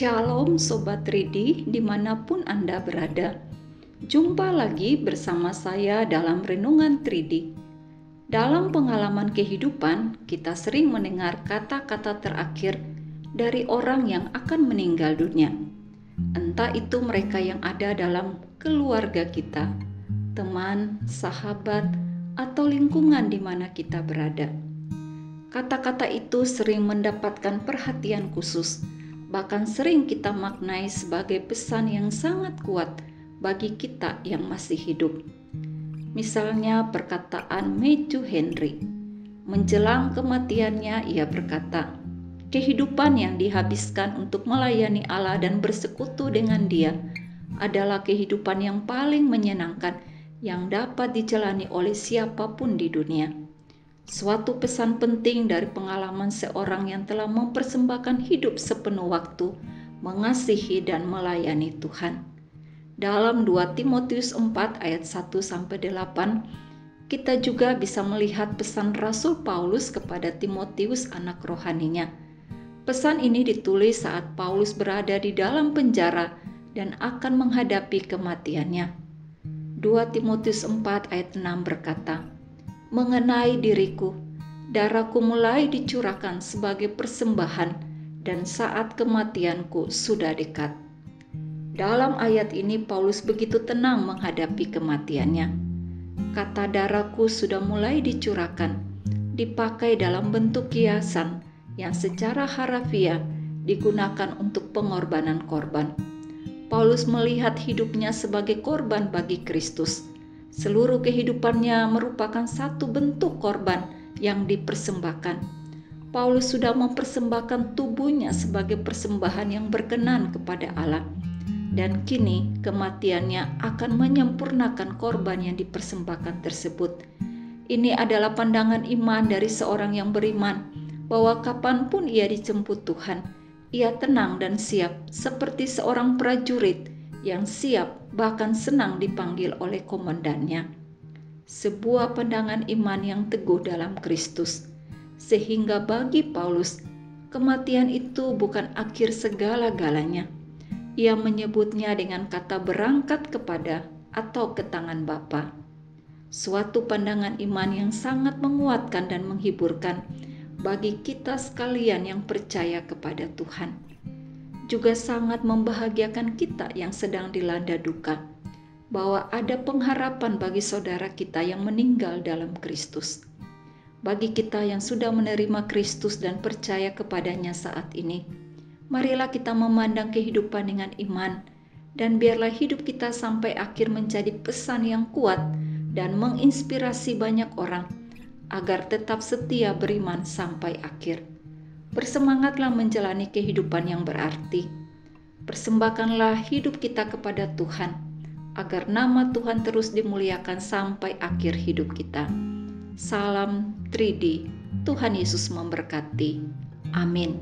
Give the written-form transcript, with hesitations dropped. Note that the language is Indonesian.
Shalom Sobat Ridi dimanapun Anda berada. Jumpa lagi bersama saya dalam Renungan Tridi. Dalam pengalaman kehidupan, kita sering mendengar kata-kata terakhir dari orang yang akan meninggal dunia. Entah itu mereka yang ada dalam keluarga kita, teman, sahabat, atau lingkungan di mana kita berada. Kata-kata itu sering mendapatkan perhatian khusus, bahkan sering kita maknai sebagai pesan yang sangat kuat bagi kita yang masih hidup. Misalnya perkataan Matthew Henry. Menjelang kematiannya ia berkata, kehidupan yang dihabiskan untuk melayani Allah dan bersekutu dengan Dia adalah kehidupan yang paling menyenangkan yang dapat dijalani oleh siapapun di dunia. Suatu pesan penting dari pengalaman seorang yang telah mempersembahkan hidup sepenuh waktu, mengasihi dan melayani Tuhan. Dalam 2 Timotius 4 ayat 1-8, kita juga bisa melihat pesan Rasul Paulus kepada Timotius anak rohaninya. Pesan ini ditulis saat Paulus berada di dalam penjara dan akan menghadapi kematiannya. 2 Timotius 4 ayat 6 berkata, mengenai diriku, darahku mulai dicurahkan sebagai persembahan dan saat kematianku sudah dekat. Dalam ayat ini Paulus begitu tenang menghadapi kematiannya. Kata darahku sudah mulai dicurahkan, dipakai dalam bentuk kiasan yang secara harafiah digunakan untuk pengorbanan korban. Paulus melihat hidupnya sebagai korban bagi Kristus. Seluruh kehidupannya merupakan satu bentuk korban yang dipersembahkan. Paulus sudah mempersembahkan tubuhnya sebagai persembahan yang berkenan kepada Allah. Dan kini kematiannya akan menyempurnakan korban yang dipersembahkan tersebut. Ini adalah pandangan iman dari seorang yang beriman, bahwa kapanpun ia dijemput Tuhan, ia tenang dan siap seperti seorang prajurit yang siap bahkan senang dipanggil oleh komandannya. Sebuah pandangan iman yang teguh dalam Kristus, sehingga bagi Paulus, kematian itu bukan akhir segala-galanya. Ia menyebutnya dengan kata berangkat kepada atau ke tangan Bapa. Suatu pandangan iman yang sangat menguatkan dan menghiburkan bagi kita sekalian yang percaya kepada Tuhan. Juga sangat membahagiakan kita yang sedang dilanda duka, bahwa ada pengharapan bagi saudara kita yang meninggal dalam Kristus. Bagi kita yang sudah menerima Kristus dan percaya kepadanya saat ini, marilah kita memandang kehidupan dengan iman, dan biarlah hidup kita sampai akhir menjadi pesan yang kuat dan menginspirasi banyak orang, agar tetap setia beriman sampai akhir. Bersemangatlah menjalani kehidupan yang berarti. Persembahkanlah hidup kita kepada Tuhan, agar nama Tuhan terus dimuliakan sampai akhir hidup kita. Salam Tridi, Tuhan Yesus memberkati. Amin.